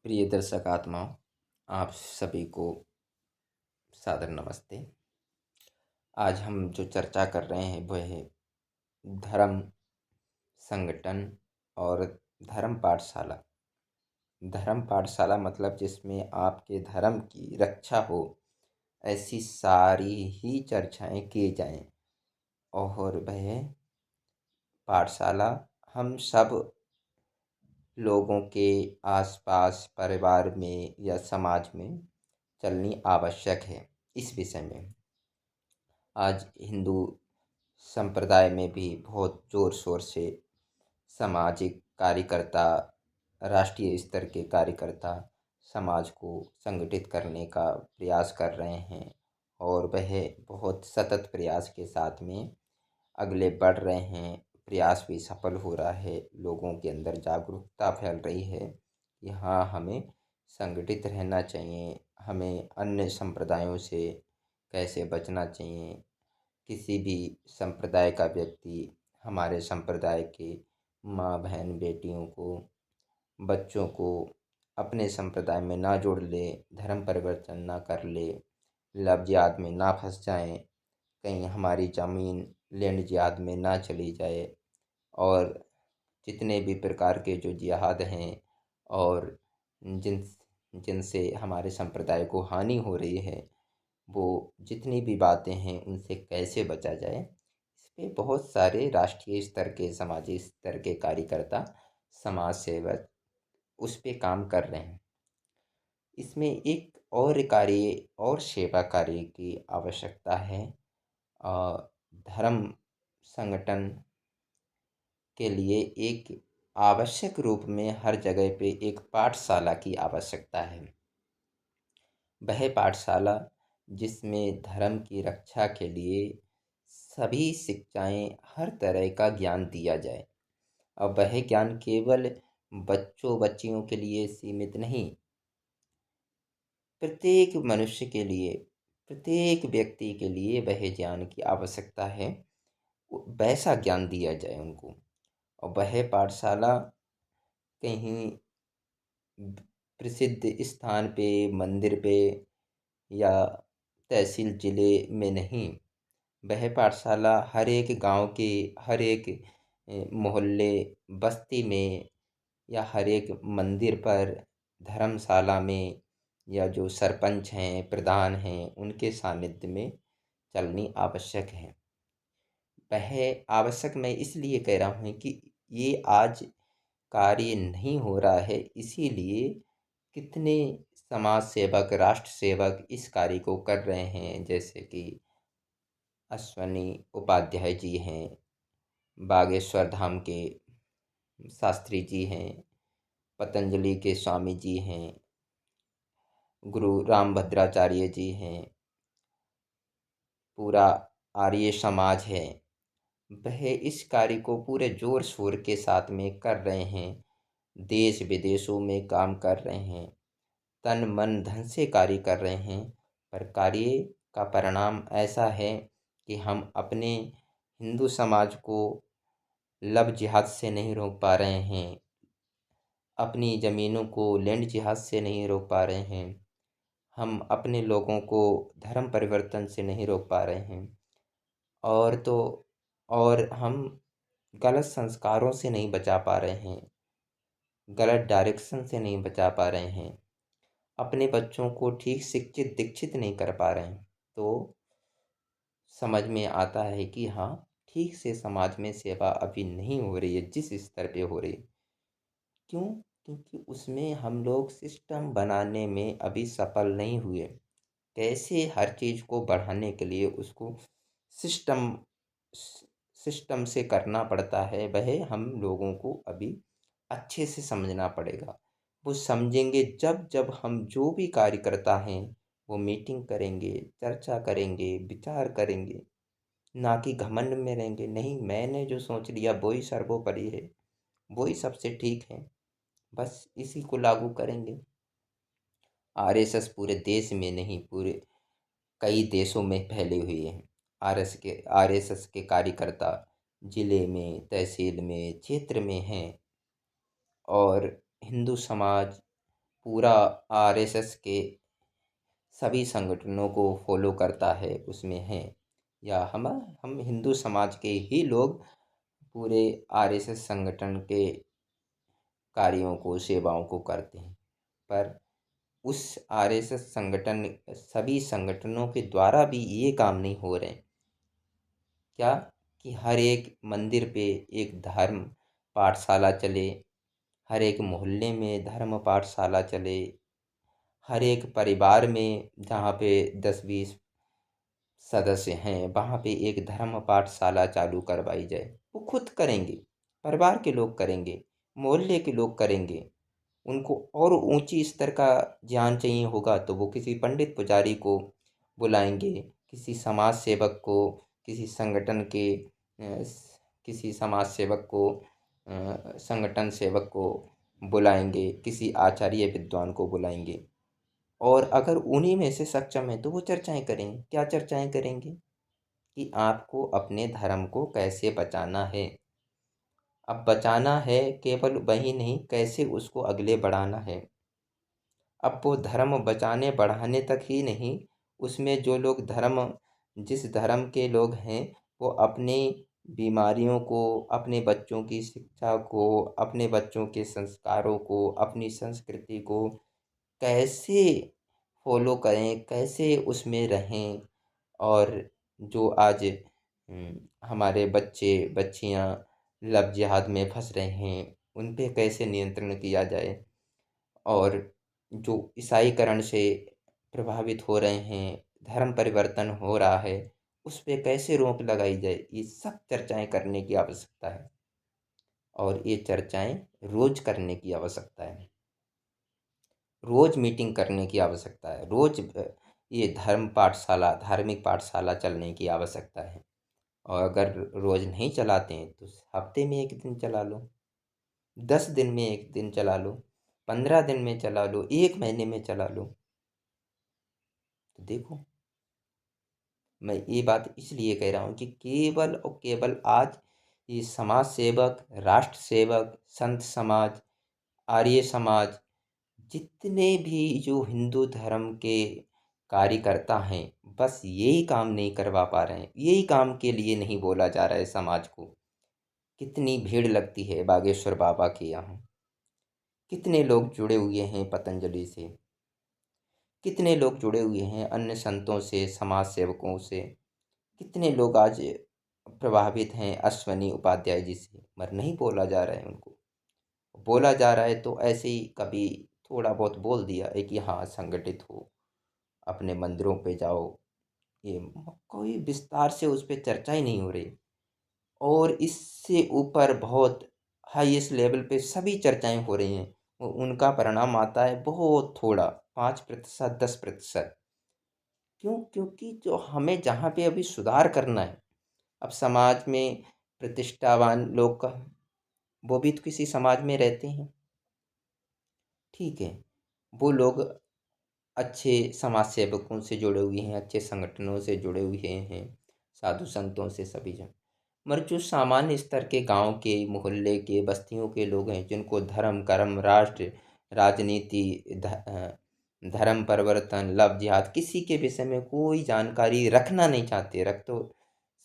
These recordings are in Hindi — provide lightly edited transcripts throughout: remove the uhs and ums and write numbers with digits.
प्रिय दर्शकात्माओं, आप सभी को सादर नमस्ते। आज हम जो चर्चा कर रहे हैं वह है धर्म, संगठन और धर्म पाठशाला। धर्म पाठशाला मतलब जिसमें आपके धर्म की रक्षा हो, ऐसी सारी ही चर्चाएं की जाएं। और वह पाठशाला हम सब लोगों के आसपास, परिवार में या समाज में चलनी आवश्यक है। इस विषय में आज हिंदू संप्रदाय में भी बहुत ज़ोर शोर से सामाजिक कार्यकर्ता, राष्ट्रीय स्तर के कार्यकर्ता समाज को संगठित करने का प्रयास कर रहे हैं और वह बहुत सतत प्रयास के साथ में अगले बढ़ रहे हैं। प्रयास भी सफल हो रहा है, लोगों के अंदर जागरूकता फैल रही है कि हाँ, हमें संगठित रहना चाहिए, हमें अन्य संप्रदायों से कैसे बचना चाहिए। किसी भी संप्रदाय का व्यक्ति हमारे संप्रदाय के माँ बहन बेटियों को, बच्चों को अपने संप्रदाय में ना जोड़ ले, धर्म परिवर्तन ना कर ले, लव जिहाद में ना फंस जाएं, कहीं हमारी ज़मीन लैंड जिहाद में ना चली जाए। और जितने भी प्रकार के जो जिहाद हैं और जिन जिनसे हमारे संप्रदाय को हानि हो रही है, वो जितनी भी बातें हैं उनसे कैसे बचा जाए, इस पे बहुत सारे राष्ट्रीय स्तर के, समाजी स्तर के कार्यकर्ता, समाज सेवक उस पे काम कर रहे हैं। इसमें एक और कार्य और सेवा कार्य की आवश्यकता है। धर्म संगठन के लिए एक आवश्यक रूप में हर जगह पे एक पाठशाला की आवश्यकता है। वह पाठशाला जिसमें धर्म की रक्षा के लिए सभी शिक्षाएं, हर तरह का ज्ञान दिया जाए। और वह ज्ञान केवल बच्चों बच्चियों के लिए सीमित नहीं, प्रत्येक मनुष्य के लिए, प्रत्येक व्यक्ति के लिए वह ज्ञान की आवश्यकता है। वैसा ज्ञान दिया जाए उनको। और वह पाठशाला कहीं प्रसिद्ध स्थान पे, मंदिर पे या तहसील ज़िले में नहीं, वह पाठशाला हर एक गांव के, हर एक मोहल्ले, बस्ती में या हर एक मंदिर पर, धर्मशाला में, या जो सरपंच हैं, प्रधान हैं, उनके सानिध्य में चलनी आवश्यक है। वह आवश्यक मैं इसलिए कह रहा हूँ कि ये आज कार्य नहीं हो रहा है, इसीलिए कितने समाज सेवक, राष्ट्र सेवक इस कार्य को कर रहे हैं। जैसे कि अश्वनी उपाध्याय जी हैं, बागेश्वर धाम के शास्त्री जी हैं, पतंजलि के स्वामी जी हैं, गुरु रामभद्राचार्य जी हैं, पूरा आर्य समाज है। वह इस कार्य को पूरे जोर शोर के साथ में कर रहे हैं, देश विदेशों में काम कर रहे हैं, तन मन धन से कार्य कर रहे हैं। पर कार्य का परिणाम ऐसा है कि हम अपने हिंदू समाज को लव जिहाद से नहीं रोक पा रहे हैं, अपनी ज़मीनों को लैंड जिहाद से नहीं रोक पा रहे हैं, हम अपने लोगों को धर्म परिवर्तन से नहीं रोक पा रहे हैं। और तो और हम गलत संस्कारों से नहीं बचा पा रहे हैं, गलत डायरेक्शन से नहीं बचा पा रहे हैं, अपने बच्चों को ठीक शिक्षित दीक्षित नहीं कर पा रहे हैं। तो समझ में आता है कि हाँ, ठीक से समाज में सेवा अभी नहीं हो रही है जिस स्तर पे हो रही है। क्यों? क्योंकि उसमें हम लोग सिस्टम बनाने में अभी सफल नहीं हुए। कैसे हर चीज़ को बढ़ाने के लिए उसको सिस्टम सिस्टम से करना पड़ता है, वह हम लोगों को अभी अच्छे से समझना पड़ेगा। वो समझेंगे जब जब हम जो भी कार्यकर्ता हैं वो मीटिंग करेंगे, चर्चा करेंगे, विचार करेंगे, ना कि घमंड में रहेंगे। नहीं, मैंने जो सोच लिया वही सर्वोपरि है, वही सबसे ठीक है, बस इसी को लागू करेंगे। आरएसएस पूरे देश में नहीं, पूरे कई देशों में फैले हुए हैं। आरएसएस के कार्यकर्ता जिले में, तहसील में, क्षेत्र में हैं। और हिंदू समाज पूरा आरएसएस के सभी संगठनों को फॉलो करता है उसमें है, या हम हिंदू समाज के ही लोग पूरे आरएसएस संगठन के कार्यों को सेवाओं को करते हैं। पर उस आरएसएस संगठन सभी संगठनों के द्वारा भी ये काम नहीं हो रहे। क्या कि हर एक मंदिर पे एक धर्म पाठशाला चले, हर एक मोहल्ले में धर्म पाठशाला चले, हर एक परिवार में जहाँ पे 10-20 सदस्य हैं वहाँ पे एक धर्म पाठशाला चालू करवाई जाए। वो खुद करेंगे, परिवार के लोग करेंगे, मोहल्ले के लोग करेंगे। उनको और ऊंची स्तर का ज्ञान चाहिए होगा तो वो किसी पंडित पुजारी को बुलाएंगे, किसी समाज सेवक को, किसी संगठन के किसी समाज सेवक को, संगठन सेवक को बुलाएंगे, किसी आचार्य विद्वान को बुलाएंगे। और अगर उन्हीं में से सक्षम है तो वो चर्चाएं करेंगे। क्या चर्चाएं करेंगे? कि आपको अपने धर्म को कैसे बचाना है। अब बचाना है केवल वही नहीं, कैसे उसको आगे बढ़ाना है। अब वो धर्म बचाने बढ़ाने तक ही नहीं, उसमें जो लोग जिस धर्म के लोग हैं वो अपनी बीमारियों को, अपने बच्चों की शिक्षा को, अपने बच्चों के संस्कारों को, अपनी संस्कृति को कैसे फॉलो करें, कैसे उसमें रहें। और जो आज हमारे बच्चे बच्चियां लव जिहाद में फंस रहे हैं उन पे कैसे नियंत्रण किया जाए। और जो ईसाईकरण से प्रभावित हो रहे हैं, धर्म परिवर्तन हो रहा है, उस पे कैसे रोक लगाई जाए, ये सब चर्चाएं करने की आवश्यकता है। और ये चर्चाएं रोज करने की आवश्यकता है, रोज मीटिंग करने की आवश्यकता है, रोज ये धार्मिक पाठशाला चलने की आवश्यकता है। और अगर रोज नहीं चलाते हैं तो हफ्ते में एक दिन चला लो, 10 दिन में एक दिन चला लो, 15 दिन में चला लो, एक महीने में चला लो। तो देखो, मैं ये बात इसलिए कह रहा हूँ कि केवल और केवल आज ये समाज सेवक, राष्ट्र सेवक, संत समाज, आर्य समाज, जितने भी जो हिंदू धर्म के कार्यकर्ता हैं, बस यही काम नहीं करवा पा रहे हैं। यही काम के लिए नहीं बोला जा रहा है समाज को। कितनी भीड़ लगती है बागेश्वर बाबा के यहाँ, कितने लोग जुड़े हुए हैं पतंजलि से, कितने लोग जुड़े हुए हैं अन्य संतों से, समाज सेवकों से, कितने लोग आज प्रभावित हैं अश्वनी उपाध्याय जी से, मगर नहीं बोला जा रहा है उनको। बोला जा रहा है तो ऐसे ही कभी थोड़ा बहुत बोल दिया है कि हाँ संगठित हो, अपने मंदिरों पे जाओ। ये कोई विस्तार से उस पर चर्चा ही नहीं हो रही। और इससे ऊपर बहुत हाईएस्ट लेवल पे सभी चर्चाएं हो रही हैं, उनका परिणाम आता है बहुत थोड़ा, 5%, 10%। क्यों? क्योंकि जो हमें जहाँ पे अभी सुधार करना है, अब समाज में प्रतिष्ठावान लोग का, वो भी तो किसी समाज में रहते हैं, ठीक है, वो लोग अच्छे समाज सेवकों से जुड़े हुए हैं, अच्छे संगठनों से जुड़े हुए हैं, साधु संतों से, सभी जन। मगर जो सामान्य स्तर के गांव के, मोहल्ले के, बस्तियों के लोग हैं, जिनको धर्म कर्म, राष्ट्र, राजनीति, धर्म परिवर्तन, लव जिहाद, किसी के विषय में कोई जानकारी रखना नहीं चाहते, रख तो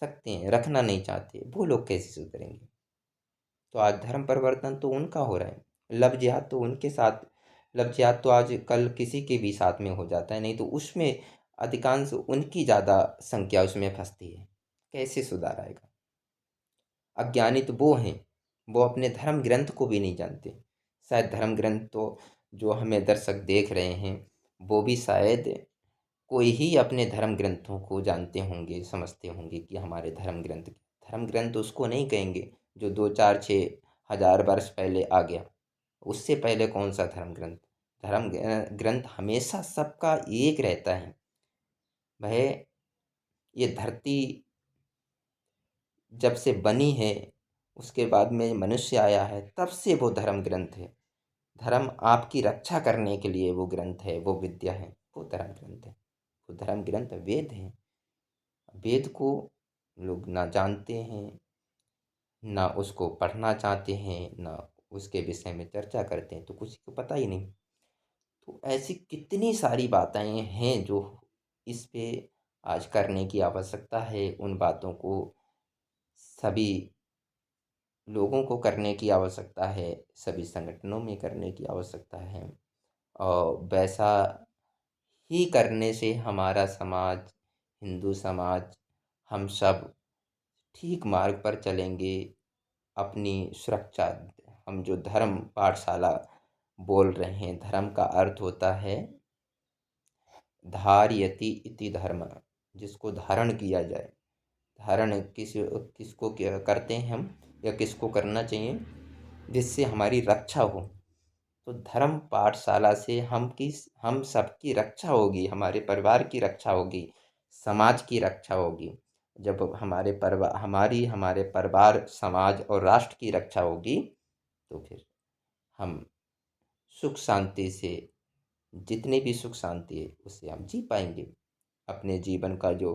सकते हैं, रखना नहीं चाहते, वो लोग कैसे सुधरेंगे? तो आज धर्म परिवर्तन तो उनका हो रहा है, लव जिहाद तो उनके साथ, लव जिहाद तो आज कल किसी के भी साथ में हो जाता है, नहीं तो उसमें अधिकांश उनकी ज़्यादा संख्या उसमें फंसती है। कैसे सुधार आएगा? अज्ञानी तो वो हैं, वो अपने धर्म ग्रंथ को भी नहीं जानते। शायद धर्म ग्रंथ तो जो हमें दर्शक देख रहे हैं वो भी शायद कोई ही अपने धर्म ग्रंथों को जानते होंगे, समझते होंगे कि हमारे धर्म ग्रंथ उसको नहीं कहेंगे जो 2, 4, 6 हज़ार वर्ष पहले आ गया। उससे पहले कौन सा धर्म ग्रंथ? धर्म ग्रंथ हमेशा सबका एक रहता है। वह ये धरती जब से बनी है, उसके बाद में मनुष्य आया है, तब से वो धर्म ग्रंथ है। धर्म आपकी रक्षा करने के लिए वो ग्रंथ है, वो विद्या है, वो धर्म ग्रंथ है। वो धर्म ग्रंथ वेद है। वेद को लोग ना जानते हैं, ना उसको पढ़ना चाहते हैं, ना उसके विषय में चर्चा करते हैं, तो किसी को पता ही नहीं। तो ऐसी कितनी सारी बातें हैं जो इस पे आज करने की आवश्यकता है। उन बातों को सभी लोगों को करने की आवश्यकता है, सभी संगठनों में करने की आवश्यकता है। और वैसा ही करने से हमारा समाज, हिंदू समाज, हम सब ठीक मार्ग पर चलेंगे। अपनी सुरक्षा, हम जो धर्म पाठशाला बोल रहे हैं, धर्म का अर्थ होता है धारयति इति धर्म, जिसको धारण किया जाए। धारण किसको क्या करते हैं हम, या किसको करना चाहिए, जिससे हमारी रक्षा हो। तो धर्म पाठशाला से हम सबकी रक्षा होगी, हमारे परिवार की रक्षा होगी, समाज की रक्षा होगी। जब हमारे परिवार, समाज और राष्ट्र की रक्षा होगी, तो फिर हम सुख शांति से, जितनी भी सुख शांति है उससे हम जी पाएंगे। अपने जीवन का जो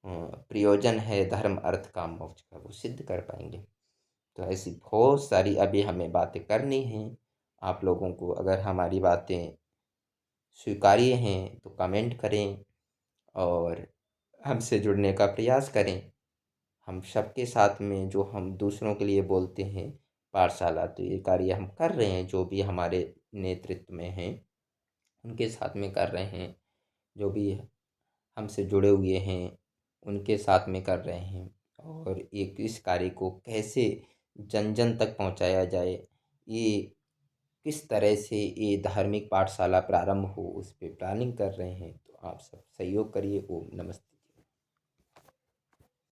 प्रयोजन है धर्म अर्थ काम मोक्ष का, वो सिद्ध कर पाएंगे। तो ऐसी बहुत सारी अभी हमें बातें करनी हैं। आप लोगों को अगर हमारी बातें स्वीकार्य हैं तो कमेंट करें और हमसे जुड़ने का प्रयास करें। हम सबके साथ में जो हम दूसरों के लिए बोलते हैं पाठशाला, तो ये कार्य हम कर रहे हैं। जो भी हमारे नेतृत्व में हैं उनके साथ में कर रहे हैं, जो भी हमसे जुड़े हुए हैं उनके साथ में कर रहे हैं। और एक इस कार्य को कैसे जन जन तक पहुंचाया जाए, ये किस तरह से ये धार्मिक पाठशाला प्रारंभ हो, उस पे प्लानिंग कर रहे हैं। तो आप सब सहयोग करिए। ओम नमस्ते।